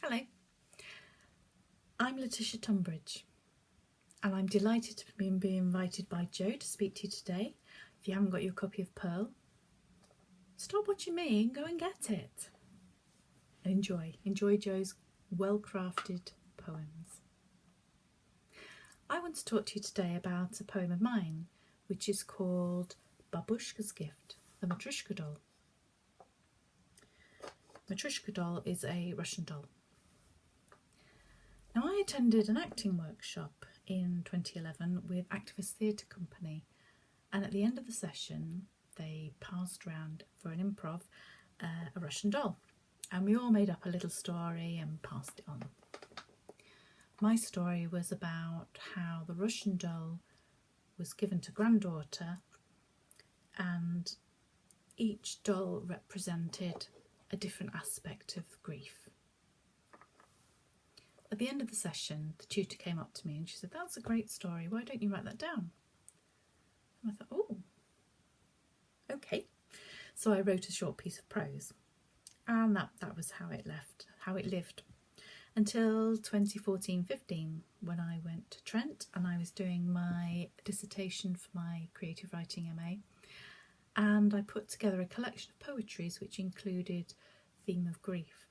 Hello, I'm Letitia Tunbridge and I'm delighted to be invited by Jo to speak to you today. If you haven't got your copy of Pearl, stop watching me and go and get it. Enjoy Jo's well-crafted poems. I want to talk to you today about a poem of mine which is called Babushka's Gift, the Matryoshka doll. Matryoshka doll is a Russian doll. Now, I attended an acting workshop in 2011 with Activist Theatre Company, and at the end of the session they passed round for an improv a Russian doll, and we all made up a little story and passed it on. My story was about how the Russian doll was given to granddaughter, and each doll represented a different aspect of grief. At the end of the session, the tutor came up to me and she said, "That's a great story, why don't you write that down?" And I thought, oh, okay. So I wrote a short piece of prose, and that was how it lived until 2014-15, when I went to Trent and I was doing my dissertation for my creative writing MA, and I put together a collection of poetries which included theme of grief.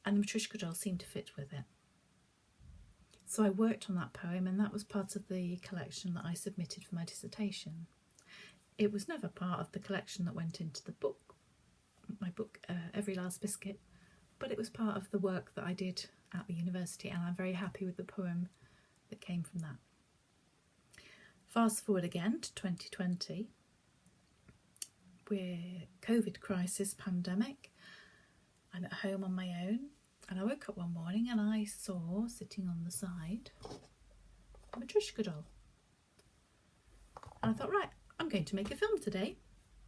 And the Matryoshka doll seemed to fit with it. So I worked on that poem, and that was part of the collection that I submitted for my dissertation. It was never part of the collection that went into the book, my book, Every Last Biscuit, but it was part of the work that I did at the university, and I'm very happy with the poem that came from that. Fast forward again to 2020, we're COVID crisis, pandemic. I'm at home on my own, and I woke up one morning and I saw, sitting on the side, a Matryoshka doll. And I thought, right, I'm going to make a film today,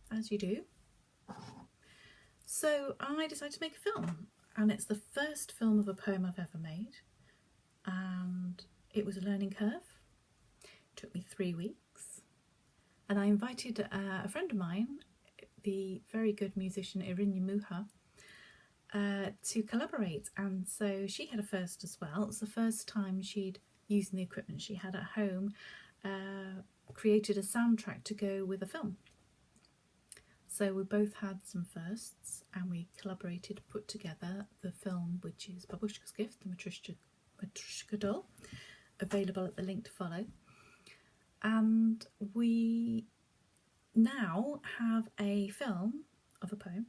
as you do. So I decided to make a film, and it's the first film of a poem I've ever made, and it was a learning curve. It took me 3 weeks, and I invited a friend of mine, the very good musician Irinya Muha, to collaborate, and so she had a first as well. It was the first time she'd, using the equipment she had at home, created a soundtrack to go with a film. So we both had some firsts, and we collaborated to put together the film, which is Babushka's Gift, the Matryoshka doll, available at the link to follow. And we now have a film of a poem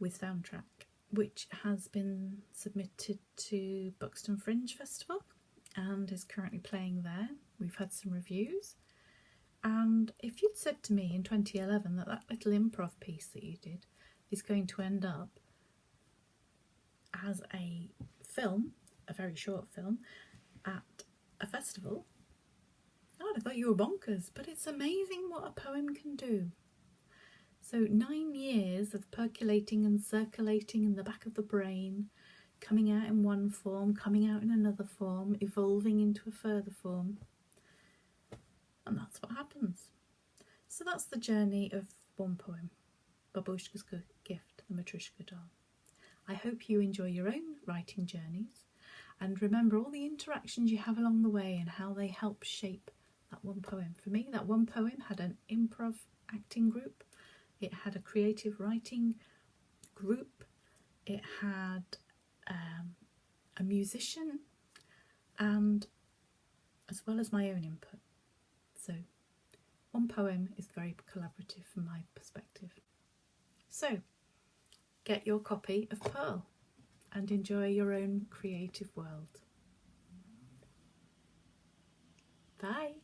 with soundtrack, which has been submitted to Buxton Fringe Festival and is currently playing there. We've had some reviews, and if you'd said to me in 2011 that little improv piece that you did is going to end up as a film, a very short film, at a festival, I would have thought you were bonkers. But it's amazing what a poem can do. So 9 years of percolating and circulating in the back of the brain, coming out in one form, coming out in another form, evolving into a further form. And that's what happens. So that's the journey of one poem, Babushka's Gift, the Matryoshka doll. I hope you enjoy your own writing journeys, and remember all the interactions you have along the way and how they help shape that one poem. For me, that one poem had an improv acting group. It had a creative writing group, it had a musician, and as well as my own input. So one poem is very collaborative from my perspective. So get your copy of Pearl and enjoy your own creative world. Bye.